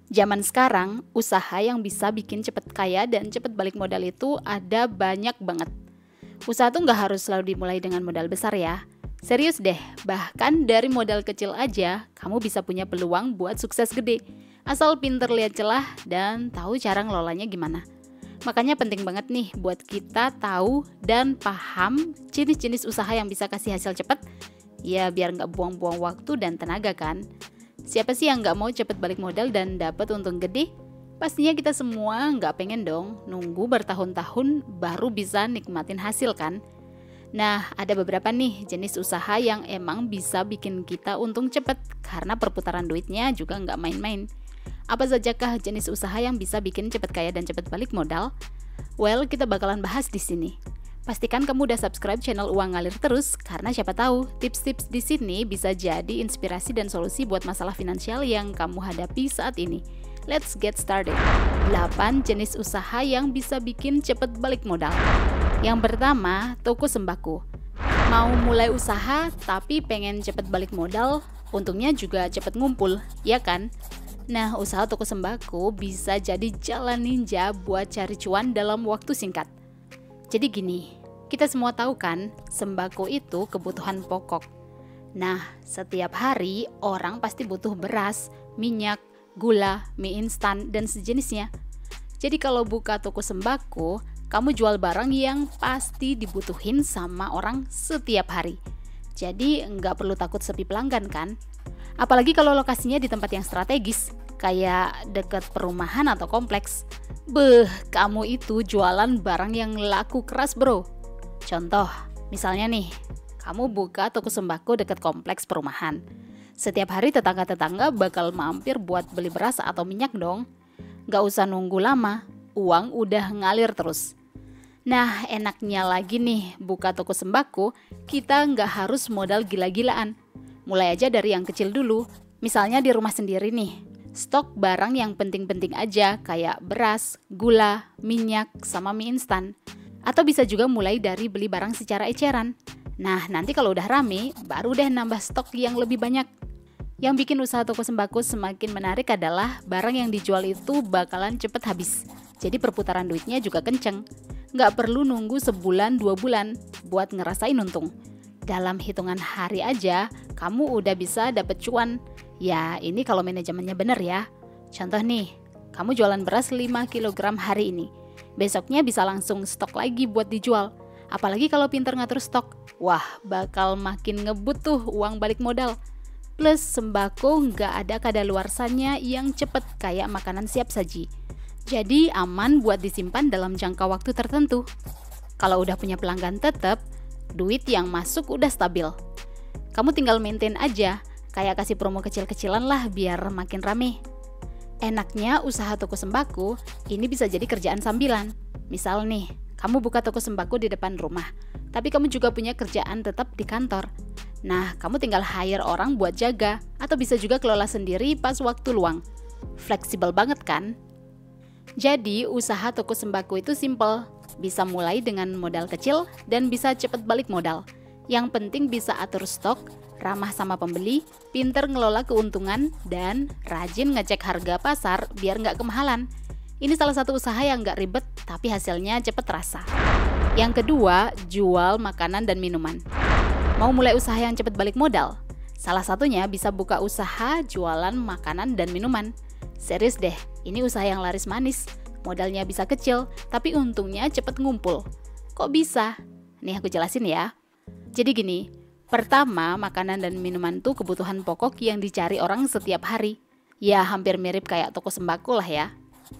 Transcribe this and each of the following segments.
Zaman sekarang, usaha yang bisa bikin cepet kaya dan cepet balik modal itu ada banyak banget. Usaha tuh nggak harus selalu dimulai dengan modal besar ya. Serius deh, bahkan dari modal kecil aja, kamu bisa punya peluang buat sukses gede. Asal pinter lihat celah dan tahu cara ngelolanya gimana. Makanya penting banget nih buat kita tahu dan paham jenis-jenis usaha yang bisa kasih hasil cepet. Ya biar nggak buang-buang waktu dan tenaga kan. Siapa sih yang nggak mau cepet balik modal dan dapat untung gede? Pastinya kita semua nggak pengen dong nunggu bertahun-tahun baru bisa nikmatin hasil kan? Nah, ada beberapa nih jenis usaha yang emang bisa bikin kita untung cepet karena perputaran duitnya juga nggak main-main. Apa sajakah jenis usaha yang bisa bikin cepet kaya dan cepet balik modal? Well, kita bakalan bahas di sini. Pastikan kamu udah subscribe channel Uang Ngalir Terus karena siapa tahu tips-tips di sini bisa jadi inspirasi dan solusi buat masalah finansial yang kamu hadapi saat ini. Let's get started. 8 jenis usaha yang bisa bikin cepet balik modal. Yang pertama, toko sembako. Mau mulai usaha tapi pengen cepet balik modal, untungnya juga cepet ngumpul, ya kan? Nah, usaha toko sembako bisa jadi jalan ninja buat cari cuan dalam waktu singkat. Jadi gini, kita semua tahu kan, sembako itu kebutuhan pokok. Nah, setiap hari orang pasti butuh beras, minyak, gula, mie instan, dan sejenisnya. Jadi kalau buka toko sembako, kamu jual barang yang pasti dibutuhin sama orang setiap hari. Jadi nggak perlu takut sepi pelanggan kan? Apalagi kalau lokasinya di tempat yang strategis, kayak dekat perumahan atau kompleks. Kamu itu jualan barang yang laku keras bro. Contoh, misalnya nih, kamu buka toko sembako dekat kompleks perumahan. Setiap hari tetangga-tetangga bakal mampir buat beli beras atau minyak dong. Gak usah nunggu lama, uang udah ngalir terus. Nah, enaknya lagi nih, buka toko sembako, kita nggak harus modal gila-gilaan. Mulai aja dari yang kecil dulu, misalnya di rumah sendiri nih. Stok barang yang penting-penting aja kayak beras, gula, minyak, sama mie instan. Atau bisa juga mulai dari beli barang secara eceran. Nah, nanti kalau udah rame, baru deh nambah stok yang lebih banyak. Yang bikin usaha toko sembako semakin menarik adalah barang yang dijual itu bakalan cepet habis. Jadi perputaran duitnya juga kenceng. Nggak perlu nunggu sebulan 2 bulan buat ngerasain untung. Dalam hitungan hari aja, kamu udah bisa dapet cuan. Ya, ini kalau manajemennya bener ya. Contoh nih, kamu jualan beras 5 kg hari ini. Besoknya bisa langsung stok lagi buat dijual. Apalagi kalau pinter ngatur stok. Wah, bakal makin ngebut tuh uang balik modal. Plus sembako nggak ada kadaluarsanya yang cepet kayak makanan siap saji. Jadi aman buat disimpan dalam jangka waktu tertentu. Kalau udah punya pelanggan tetap, duit yang masuk udah stabil. Kamu tinggal maintain aja, kayak kasih promo kecil-kecilan lah biar makin rame. Enaknya usaha toko sembako ini bisa jadi kerjaan sambilan. Misal nih, kamu buka toko sembako di depan rumah, tapi kamu juga punya kerjaan tetap di kantor. Nah, kamu tinggal hire orang buat jaga, atau bisa juga kelola sendiri pas waktu luang. Fleksibel banget kan? Jadi, usaha toko sembako itu simple. Bisa mulai dengan modal kecil dan bisa cepet balik modal. Yang penting bisa atur stok, ramah sama pembeli, pinter ngelola keuntungan, dan rajin ngecek harga pasar biar nggak kemahalan. Ini salah satu usaha yang nggak ribet, tapi hasilnya cepet terasa. Yang kedua, jual makanan dan minuman. Mau mulai usaha yang cepet balik modal? Salah satunya bisa buka usaha jualan makanan dan minuman. Serius deh, ini usaha yang laris manis. Modalnya bisa kecil, tapi untungnya cepet ngumpul. Kok bisa? Nih aku jelasin ya. Jadi gini, pertama makanan dan minuman tuh kebutuhan pokok yang dicari orang setiap hari. Ya hampir mirip kayak toko sembako lah ya.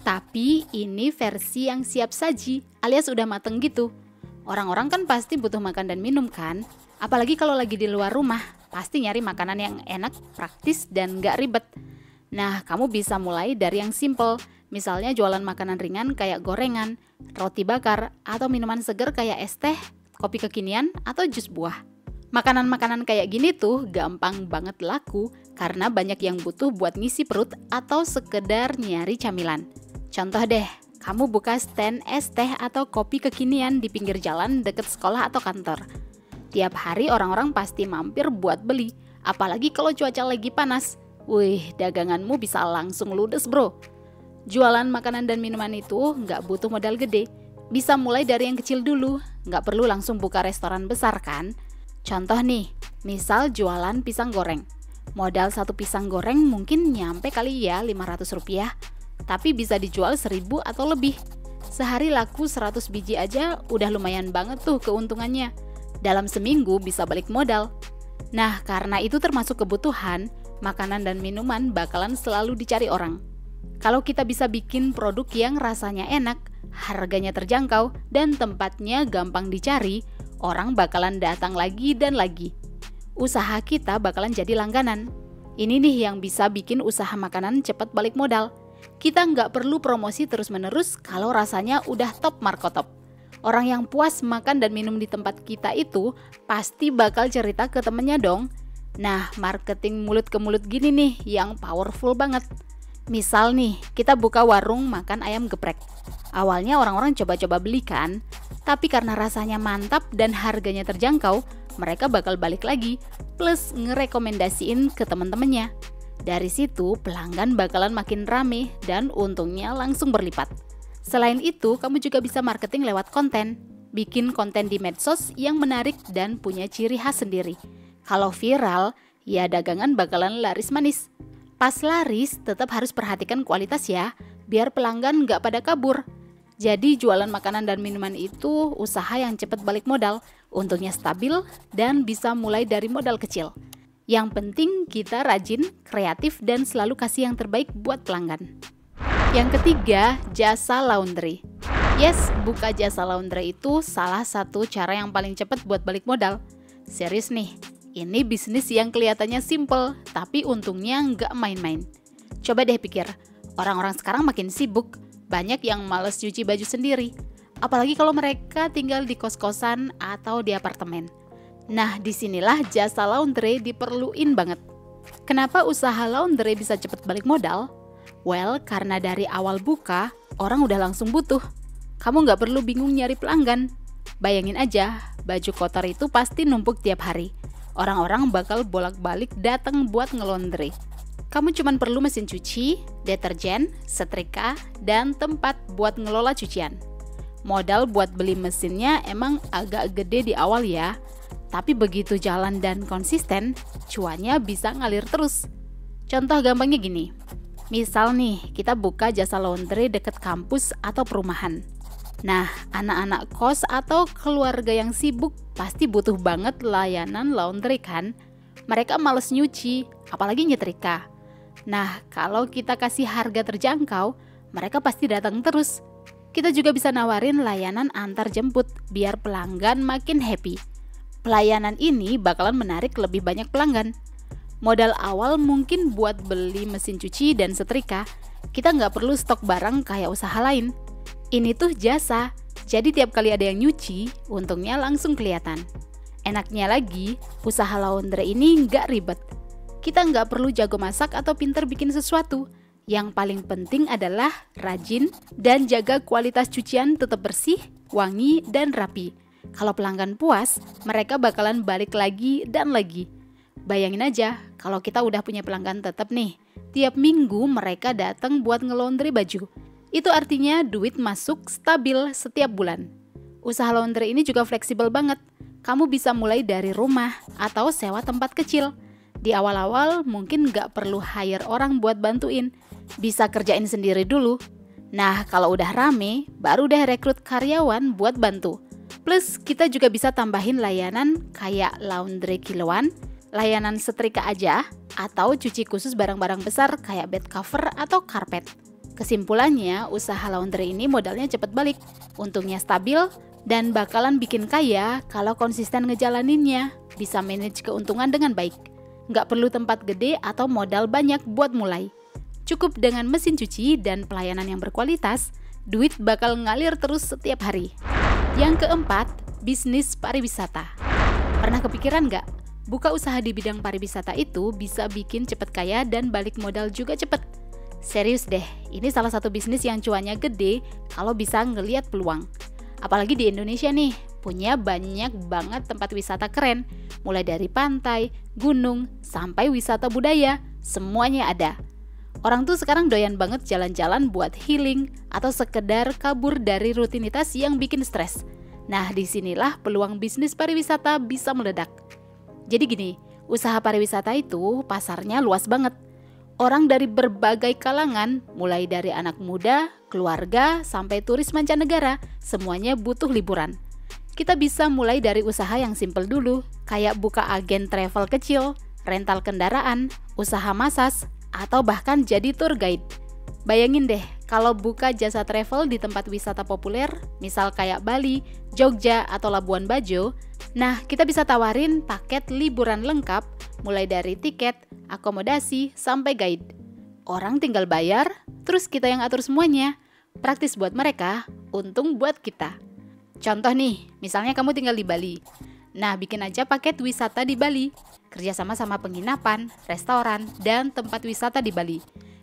Tapi ini versi yang siap saji, alias udah mateng gitu. Orang-orang kan pasti butuh makan dan minum kan? Apalagi kalau lagi di luar rumah, pasti nyari makanan yang enak, praktis, dan gak ribet. Nah, kamu bisa mulai dari yang simple. Misalnya jualan makanan ringan kayak gorengan, roti bakar, atau minuman seger kayak es teh, kopi kekinian, atau jus buah. Makanan-makanan kayak gini tuh gampang banget laku karena banyak yang butuh buat ngisi perut atau sekedar nyari camilan. Contoh deh, kamu buka stand es teh atau kopi kekinian di pinggir jalan deket sekolah atau kantor. Tiap hari orang-orang pasti mampir buat beli, apalagi kalau cuaca lagi panas. Wih, daganganmu bisa langsung ludes bro. Jualan makanan dan minuman itu nggak butuh modal gede. Bisa mulai dari yang kecil dulu, nggak perlu langsung buka restoran besar kan? Contoh nih, misal jualan pisang goreng. Modal satu pisang goreng mungkin nyampe kali ya 500 rupiah, tapi bisa dijual 1000 atau lebih. Sehari laku 100 biji aja udah lumayan banget tuh keuntungannya. Dalam seminggu bisa balik modal. Nah, karena itu termasuk kebutuhan, makanan dan minuman bakalan selalu dicari orang. Kalau kita bisa bikin produk yang rasanya enak, harganya terjangkau, dan tempatnya gampang dicari, orang bakalan datang lagi dan lagi. Usaha kita bakalan jadi langganan. Ini nih yang bisa bikin usaha makanan cepat balik modal. Kita nggak perlu promosi terus-menerus kalau rasanya udah top markotop. Orang yang puas makan dan minum di tempat kita itu pasti bakal cerita ke temennya dong. Nah, marketing mulut ke mulut gini nih yang powerful banget. Misal nih, kita buka warung makan ayam geprek. Awalnya orang-orang coba-coba beli kan, tapi karena rasanya mantap dan harganya terjangkau, mereka bakal balik lagi, plus ngerekomendasiin ke teman-temannya. Dari situ, pelanggan bakalan makin rame dan untungnya langsung berlipat. Selain itu, kamu juga bisa marketing lewat konten. Bikin konten di medsos yang menarik dan punya ciri khas sendiri. Kalau viral, ya dagangan bakalan laris manis. Pas laris, tetap harus perhatikan kualitas ya, biar pelanggan nggak pada kabur. Jadi jualan makanan dan minuman itu usaha yang cepat balik modal, untungnya stabil, dan bisa mulai dari modal kecil. Yang penting kita rajin, kreatif, dan selalu kasih yang terbaik buat pelanggan. Yang ketiga, jasa laundry. Yes, buka jasa laundry itu salah satu cara yang paling cepat buat balik modal. Serius nih, ini bisnis yang kelihatannya simple, tapi untungnya nggak main-main. Coba deh pikir, orang-orang sekarang makin sibuk, banyak yang males cuci baju sendiri. Apalagi kalau mereka tinggal di kos-kosan atau di apartemen. Nah, disinilah jasa laundry diperluin banget. Kenapa usaha laundry bisa cepat balik modal? Well, karena dari awal buka, orang udah langsung butuh. Kamu nggak perlu bingung nyari pelanggan. Bayangin aja, baju kotor itu pasti numpuk tiap hari. Orang-orang bakal bolak-balik datang buat ngelondri. Kamu cuma perlu mesin cuci, deterjen, setrika, dan tempat buat ngelola cucian. Modal buat beli mesinnya emang agak gede di awal ya, tapi begitu jalan dan konsisten, cuannya bisa ngalir terus. Contoh gampangnya gini, misal nih kita buka jasa laundry deket kampus atau perumahan. Nah, anak-anak kos atau keluarga yang sibuk pasti butuh banget layanan laundry kan? Mereka males nyuci, apalagi nyetrika. Nah, kalau kita kasih harga terjangkau, mereka pasti datang terus. Kita juga bisa nawarin layanan antar jemput biar pelanggan makin happy. Pelayanan ini bakalan menarik lebih banyak pelanggan. Modal awal mungkin buat beli mesin cuci dan setrika. Kita nggak perlu stok barang kayak usaha lain. Ini tuh jasa, jadi tiap kali ada yang nyuci, untungnya langsung kelihatan. Enaknya lagi, usaha laundry ini nggak ribet. Kita nggak perlu jago masak atau pinter bikin sesuatu. Yang paling penting adalah rajin dan jaga kualitas cucian tetap bersih, wangi, dan rapi. Kalau pelanggan puas, mereka bakalan balik lagi dan lagi. Bayangin aja, kalau kita udah punya pelanggan tetap nih, tiap minggu mereka datang buat ngelondri baju. Itu artinya duit masuk stabil setiap bulan. Usaha laundry ini juga fleksibel banget. Kamu bisa mulai dari rumah atau sewa tempat kecil. Di awal-awal mungkin nggak perlu hire orang buat bantuin. Bisa kerjain sendiri dulu. Nah, kalau udah rame, baru deh rekrut karyawan buat bantu. Plus, kita juga bisa tambahin layanan kayak laundry kiloan, layanan setrika aja, atau cuci khusus barang-barang besar kayak bed cover atau karpet. Kesimpulannya, usaha laundry ini modalnya cepat balik, untungnya stabil, dan bakalan bikin kaya kalau konsisten ngejalaninnya, bisa manage keuntungan dengan baik. Nggak perlu tempat gede atau modal banyak buat mulai. Cukup dengan mesin cuci dan pelayanan yang berkualitas, duit bakal ngalir terus setiap hari. Yang keempat, bisnis pariwisata. Pernah kepikiran nggak? Buka usaha di bidang pariwisata itu bisa bikin cepet kaya dan balik modal juga cepet. Serius deh, ini salah satu bisnis yang cuannya gede kalau bisa ngeliat peluang. Apalagi di Indonesia nih, punya banyak banget tempat wisata keren. Mulai dari pantai, gunung, sampai wisata budaya. semuanya ada. Orang tuh sekarang doyan banget jalan-jalan buat healing atau sekedar kabur dari rutinitas yang bikin stres. Nah, disinilah peluang bisnis pariwisata bisa meledak. Jadi gini, usaha pariwisata itu pasarnya luas banget. Orang dari berbagai kalangan, mulai dari anak muda, keluarga, sampai turis mancanegara, semuanya butuh liburan. Kita bisa mulai dari usaha yang simpel dulu, kayak buka agen travel kecil, rental kendaraan, usaha massage, atau bahkan jadi tour guide. Bayangin deh, kalau buka jasa travel di tempat wisata populer, misal kayak Bali, Jogja, atau Labuan Bajo, nah kita bisa tawarin paket liburan lengkap, mulai dari tiket, akomodasi, sampai guide. Orang tinggal bayar, terus kita yang atur semuanya. Praktis buat mereka, untung buat kita. Contoh nih, misalnya kamu tinggal di Bali. Nah, bikin aja paket wisata di Bali. Kerjasama sama penginapan, restoran, dan tempat wisata di Bali.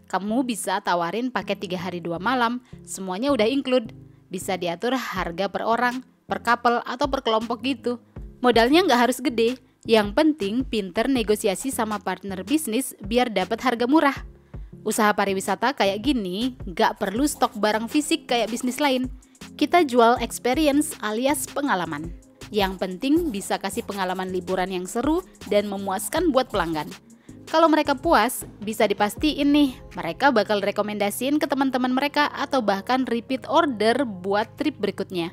Kamu bisa tawarin paket 3 hari 2 malam, semuanya udah include. Bisa diatur harga per orang, per couple, atau per kelompok gitu. Modalnya nggak harus gede. Yang penting pinter negosiasi sama partner bisnis biar dapat harga murah. Usaha pariwisata kayak gini nggak perlu stok barang fisik kayak bisnis lain. Kita jual experience alias pengalaman. Yang penting bisa kasih pengalaman liburan yang seru dan memuaskan buat pelanggan. Kalau mereka puas, bisa dipastiin nih, mereka bakal rekomendasiin ke teman-teman mereka atau bahkan repeat order buat trip berikutnya.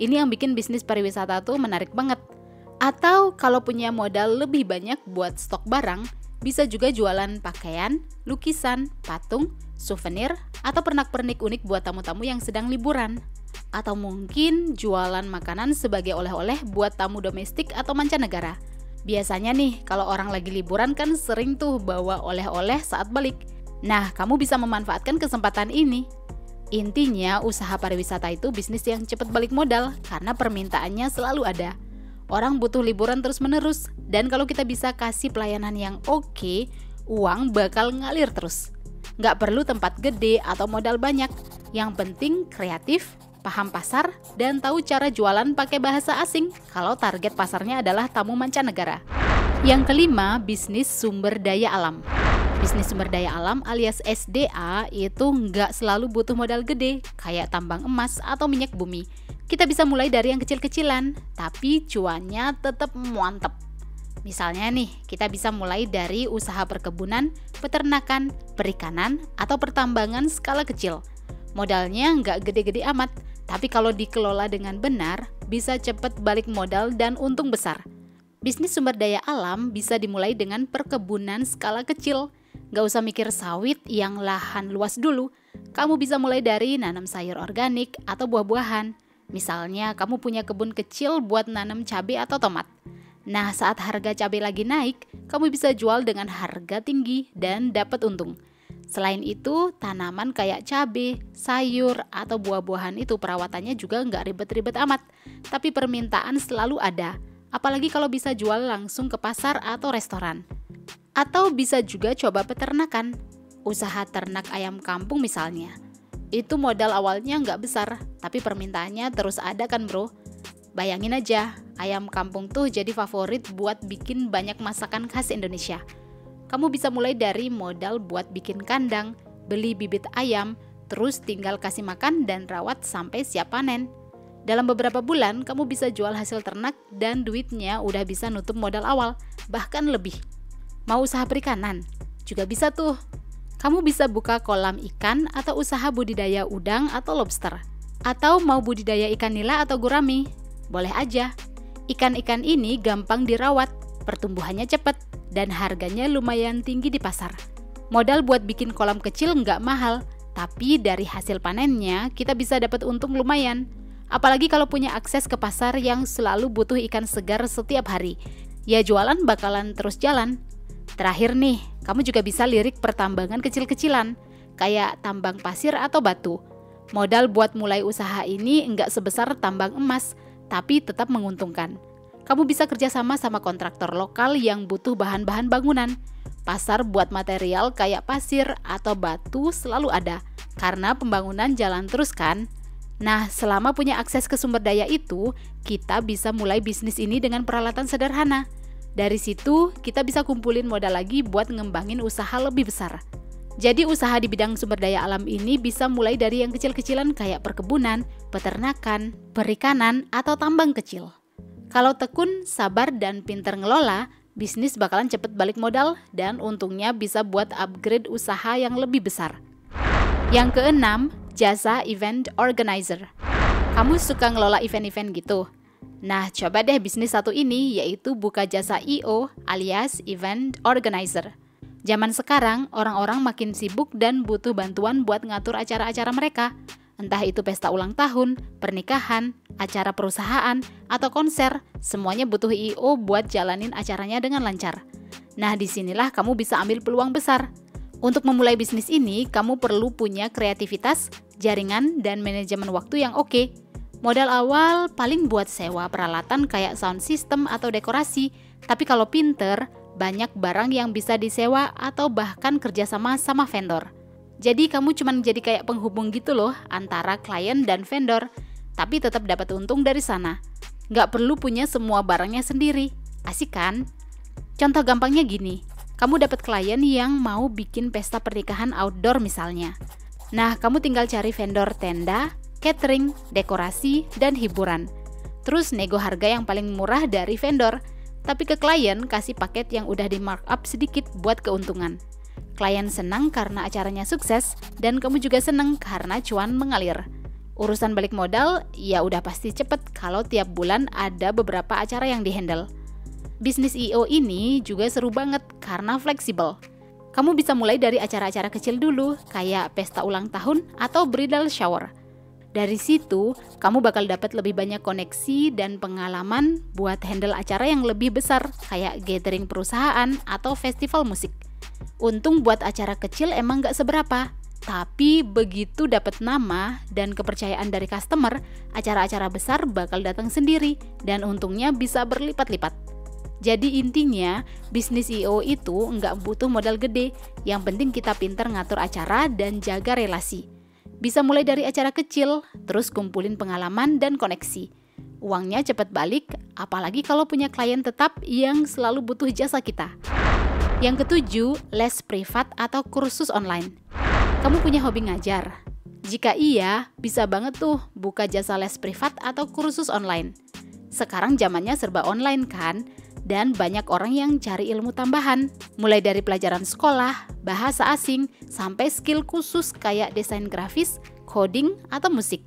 Ini yang bikin bisnis pariwisata tuh menarik banget. Atau kalau punya modal lebih banyak buat stok barang, bisa juga jualan pakaian, lukisan, patung, souvenir, atau pernak-pernik unik buat tamu-tamu yang sedang liburan. Atau mungkin jualan makanan sebagai oleh-oleh buat tamu domestik atau mancanegara. Biasanya nih, kalau orang lagi liburan kan sering tuh bawa oleh-oleh saat balik. Nah, kamu bisa memanfaatkan kesempatan ini. Intinya, usaha pariwisata itu bisnis yang cepat balik modal karena permintaannya selalu ada. Orang butuh liburan terus-menerus, dan kalau kita bisa kasih pelayanan yang oke, uang bakal ngalir terus. Nggak perlu tempat gede atau modal banyak, yang penting kreatif, paham pasar, dan tahu cara jualan pakai bahasa asing kalau target pasarnya adalah tamu mancanegara. Yang kelima, bisnis sumber daya alam. Bisnis sumber daya alam alias SDA itu nggak selalu butuh modal gede, kayak tambang emas atau minyak bumi. Kita bisa mulai dari yang kecil-kecilan, tapi cuannya tetap mantep. Misalnya nih, kita bisa mulai dari usaha perkebunan, peternakan, perikanan, atau pertambangan skala kecil. Modalnya nggak gede-gede amat, tapi kalau dikelola dengan benar, bisa cepet balik modal dan untung besar. Bisnis sumber daya alam bisa dimulai dengan perkebunan skala kecil. Nggak usah mikir sawit yang lahan luas dulu. Kamu bisa mulai dari nanam sayur organik atau buah-buahan. Misalnya kamu punya kebun kecil buat nanam cabai atau tomat. Nah, saat harga cabai lagi naik, kamu bisa jual dengan harga tinggi dan dapat untung. Selain itu, tanaman kayak cabai, sayur, atau buah-buahan itu perawatannya juga nggak ribet-ribet amat. Tapi permintaan selalu ada, apalagi kalau bisa jual langsung ke pasar atau restoran. Atau bisa juga coba peternakan, usaha ternak ayam kampung misalnya. Itu modal awalnya nggak besar, tapi permintaannya terus ada kan bro. Bayangin aja, ayam kampung tuh jadi favorit buat bikin banyak masakan khas Indonesia. Kamu bisa mulai dari modal buat bikin kandang, beli bibit ayam, terus tinggal kasih makan dan rawat sampai siap panen. Dalam beberapa bulan, kamu bisa jual hasil ternak dan duitnya udah bisa nutup modal awal, bahkan lebih. Mau usaha perikanan? Juga bisa tuh. Kamu bisa buka kolam ikan atau usaha budidaya udang atau lobster. Atau mau budidaya ikan nila atau gurami? Boleh aja. Ikan-ikan ini gampang dirawat, pertumbuhannya cepat, dan harganya lumayan tinggi di pasar. Modal buat bikin kolam kecil nggak mahal, tapi dari hasil panennya kita bisa dapat untung lumayan. Apalagi kalau punya akses ke pasar yang selalu butuh ikan segar setiap hari. Ya jualan bakalan terus jalan. Terakhir nih, kamu juga bisa lirik pertambangan kecil-kecilan, kayak tambang pasir atau batu. Modal buat mulai usaha ini nggak sebesar tambang emas, tapi tetap menguntungkan. Kamu bisa kerjasama sama kontraktor lokal yang butuh bahan-bahan bangunan. Pasar buat material kayak pasir atau batu selalu ada, karena pembangunan jalan terus kan. Nah, selama punya akses ke sumber daya itu, kita bisa mulai bisnis ini dengan peralatan sederhana. Dari situ, kita bisa kumpulin modal lagi buat ngembangin usaha lebih besar. Jadi usaha di bidang sumber daya alam ini bisa mulai dari yang kecil-kecilan kayak perkebunan, peternakan, perikanan, atau tambang kecil. Kalau tekun, sabar, dan pinter ngelola, bisnis bakalan cepet balik modal dan untungnya bisa buat upgrade usaha yang lebih besar. Yang keenam, jasa event organizer. Kamu suka ngelola event-event gitu? Nah, coba deh bisnis satu ini, yaitu buka jasa I.O. alias event organizer. Zaman sekarang, orang-orang makin sibuk dan butuh bantuan buat ngatur acara-acara mereka. Entah itu pesta ulang tahun, pernikahan, acara perusahaan, atau konser, semuanya butuh I.O. buat jalanin acaranya dengan lancar. Nah, disinilah kamu bisa ambil peluang besar. Untuk memulai bisnis ini, kamu perlu punya kreativitas, jaringan, dan manajemen waktu yang oke. Modal awal paling buat sewa peralatan kayak sound system atau dekorasi, tapi kalau pinter, banyak barang yang bisa disewa atau bahkan kerjasama sama vendor. Jadi kamu cuma jadi kayak penghubung gitu loh antara klien dan vendor, tapi tetap dapat untung dari sana. Nggak perlu punya semua barangnya sendiri, asik kan? Contoh gampangnya gini, kamu dapat klien yang mau bikin pesta pernikahan outdoor misalnya. Nah, kamu tinggal cari vendor tenda, catering, dekorasi, dan hiburan. Terus nego harga yang paling murah dari vendor, tapi ke klien kasih paket yang udah di markup sedikit buat keuntungan. Klien senang karena acaranya sukses, dan kamu juga senang karena cuan mengalir. Urusan balik modal, ya udah pasti cepet kalau tiap bulan ada beberapa acara yang dihandle. Bisnis I.O. ini juga seru banget karena fleksibel. Kamu bisa mulai dari acara-acara kecil dulu, kayak pesta ulang tahun atau bridal shower. Dari situ, kamu bakal dapat lebih banyak koneksi dan pengalaman buat handle acara yang lebih besar, kayak gathering perusahaan atau festival musik. Untung buat acara kecil emang gak seberapa, tapi begitu dapat nama dan kepercayaan dari customer, acara-acara besar bakal datang sendiri dan untungnya bisa berlipat-lipat. Jadi intinya, bisnis I.O. itu nggak butuh modal gede, yang penting kita pinter ngatur acara dan jaga relasi. Bisa mulai dari acara kecil, terus kumpulin pengalaman dan koneksi. Uangnya cepat balik, apalagi kalau punya klien tetap yang selalu butuh jasa kita. Yang ketujuh, les privat atau kursus online. Kamu punya hobi ngajar? Jika iya, bisa banget tuh buka jasa les privat atau kursus online. Sekarang zamannya serba online kan? Dan banyak orang yang cari ilmu tambahan, mulai dari pelajaran sekolah, bahasa asing, sampai skill khusus kayak desain grafis, coding, atau musik.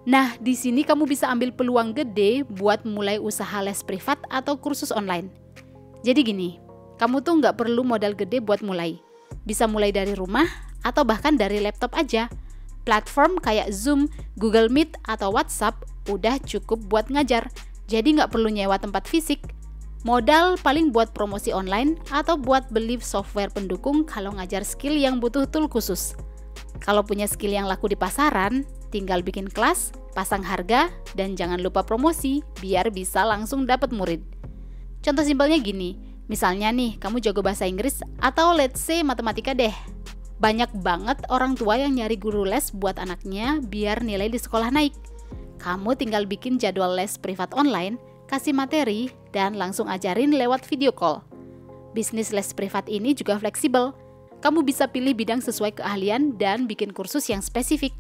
Nah, di sini kamu bisa ambil peluang gede buat mulai usaha les privat atau kursus online. Jadi gini, kamu tuh nggak perlu modal gede buat mulai. Bisa mulai dari rumah atau bahkan dari laptop aja. Platform kayak Zoom, Google Meet, atau WhatsApp udah cukup buat ngajar, jadi nggak perlu nyewa tempat fisik. Modal paling buat promosi online atau buat beli software pendukung kalau ngajar skill yang butuh tool khusus. Kalau punya skill yang laku di pasaran, tinggal bikin kelas, pasang harga, dan jangan lupa promosi biar bisa langsung dapat murid. Contoh simpelnya gini, misalnya nih kamu jago bahasa Inggris atau let's say matematika deh. Banyak banget orang tua yang nyari guru les buat anaknya biar nilai di sekolah naik. Kamu tinggal bikin jadwal les privat online, kasih materi, dan langsung ajarin lewat video call. Bisnis les privat ini juga fleksibel. Kamu bisa pilih bidang sesuai keahlian dan bikin kursus yang spesifik.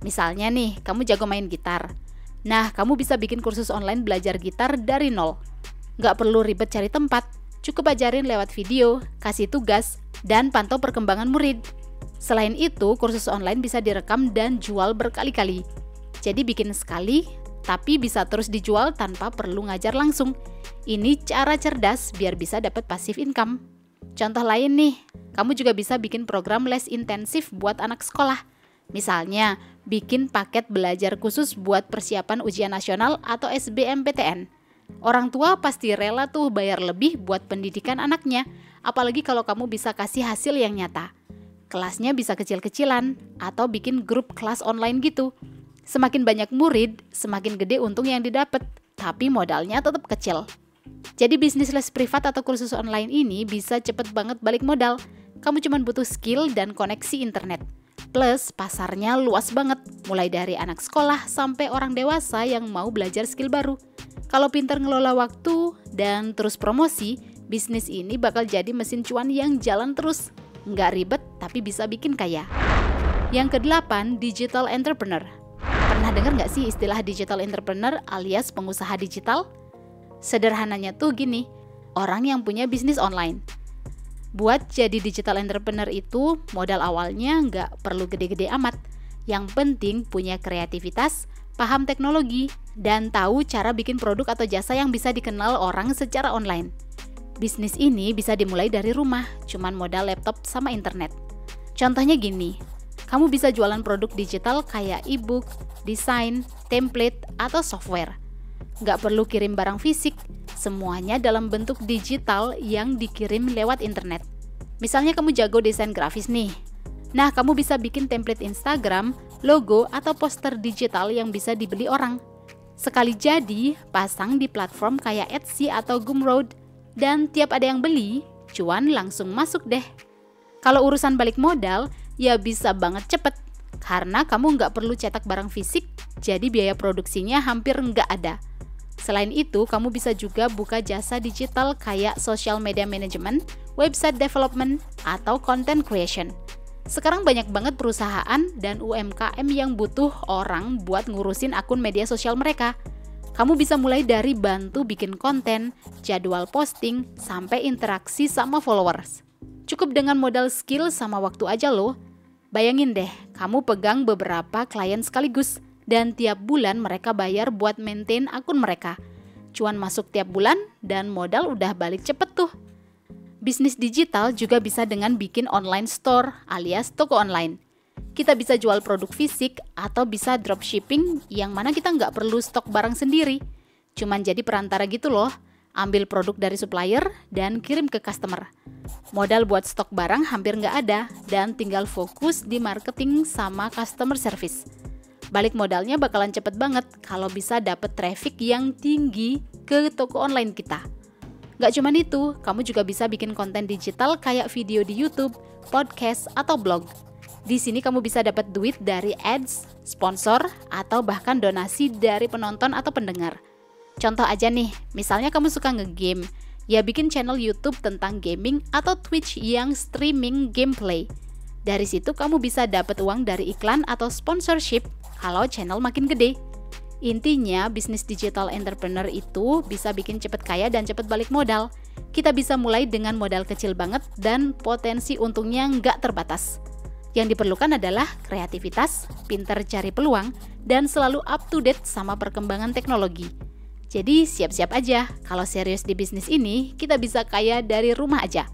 Misalnya nih, kamu jago main gitar. Nah, kamu bisa bikin kursus online belajar gitar dari nol. Nggak perlu ribet cari tempat, cukup ajarin lewat video, kasih tugas, dan pantau perkembangan murid. Selain itu, kursus online bisa direkam dan jual berkali-kali. Jadi bikin sekali, tapi bisa terus dijual tanpa perlu ngajar langsung. Ini cara cerdas biar bisa dapat passive income. Contoh lain nih, kamu juga bisa bikin program les intensif buat anak sekolah. Misalnya, bikin paket belajar khusus buat persiapan ujian nasional atau SBMPTN. Orang tua pasti rela tuh bayar lebih buat pendidikan anaknya, apalagi kalau kamu bisa kasih hasil yang nyata. Kelasnya bisa kecil-kecilan, atau bikin grup kelas online gitu. Semakin banyak murid, semakin gede untung yang didapat, tapi modalnya tetap kecil. Jadi bisnis les privat atau kursus online ini bisa cepet banget balik modal. Kamu cuma butuh skill dan koneksi internet. Plus pasarnya luas banget, mulai dari anak sekolah sampai orang dewasa yang mau belajar skill baru. Kalau pintar ngelola waktu dan terus promosi, Bisnis ini bakal jadi mesin cuan yang jalan terus. Nggak ribet, tapi bisa bikin kaya. Yang kedelapan, digital entrepreneur. Pernah dengar nggak sih istilah digital entrepreneur alias pengusaha digital? Sederhananya tuh gini, orang yang punya bisnis online. Buat jadi digital entrepreneur itu, modal awalnya nggak perlu gede-gede amat. Yang penting punya kreativitas, paham teknologi, dan tahu cara bikin produk atau jasa yang bisa dikenal orang secara online. Bisnis ini bisa dimulai dari rumah, cuman modal laptop sama internet. Contohnya gini, kamu bisa jualan produk digital kayak e-book, desain, template, atau software. Nggak perlu kirim barang fisik, semuanya dalam bentuk digital yang dikirim lewat internet. Misalnya kamu jago desain grafis nih. Nah, kamu bisa bikin template Instagram, logo, atau poster digital yang bisa dibeli orang. Sekali jadi, pasang di platform kayak Etsy atau Gumroad, dan tiap ada yang beli, cuan langsung masuk deh. Kalau urusan balik modal, ya bisa banget cepet, karena kamu nggak perlu cetak barang fisik, jadi biaya produksinya hampir nggak ada. Selain itu, kamu bisa juga buka jasa digital kayak social media management, website development, atau content creation. Sekarang banyak banget perusahaan dan UMKM yang butuh orang buat ngurusin akun media sosial mereka. Kamu bisa mulai dari bantu bikin konten, jadwal posting, sampai interaksi sama followers. Cukup dengan modal skill sama waktu aja loh. Bayangin deh, kamu pegang beberapa klien sekaligus, dan tiap bulan mereka bayar buat maintain akun mereka. Cuan masuk tiap bulan, dan modal udah balik cepet tuh. Bisnis digital juga bisa dengan bikin online store alias toko online. Kita bisa jual produk fisik atau bisa dropshipping yang mana kita nggak perlu stok barang sendiri. Cuman jadi perantara gitu loh, ambil produk dari supplier dan kirim ke customer. Modal buat stok barang hampir nggak ada dan tinggal fokus di marketing sama customer service. Balik modalnya bakalan cepet banget kalau bisa dapet traffic yang tinggi ke toko online kita. Gak cuman itu, kamu juga bisa bikin konten digital kayak video di YouTube, podcast, atau blog. Di sini kamu bisa dapat duit dari ads, sponsor, atau bahkan donasi dari penonton atau pendengar. Contoh aja nih, misalnya kamu suka nge-game, ya bikin channel YouTube tentang gaming atau Twitch yang streaming gameplay. Dari situ kamu bisa dapat uang dari iklan atau sponsorship kalau channel makin gede. Intinya, bisnis digital entrepreneur itu bisa bikin cepet kaya dan cepet balik modal. Kita bisa mulai dengan modal kecil banget dan potensi untungnya nggak terbatas. Yang diperlukan adalah kreativitas, pintar cari peluang, dan selalu up to date sama perkembangan teknologi. Jadi siap-siap aja, kalau serius di bisnis ini, kita bisa kaya dari rumah aja.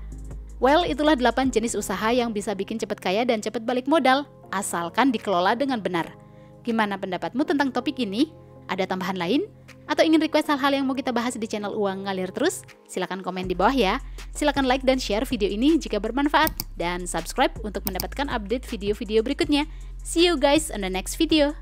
Well, itulah 8 jenis usaha yang bisa bikin cepet kaya dan cepet balik modal, asalkan dikelola dengan benar. Gimana pendapatmu tentang topik ini? Ada tambahan lain? Atau ingin request hal-hal yang mau kita bahas di channel Uang Ngalir Terus? Silakan komen di bawah ya. Silakan like dan share video ini jika bermanfaat. Dan subscribe untuk mendapatkan update video-video berikutnya. See you guys on the next video.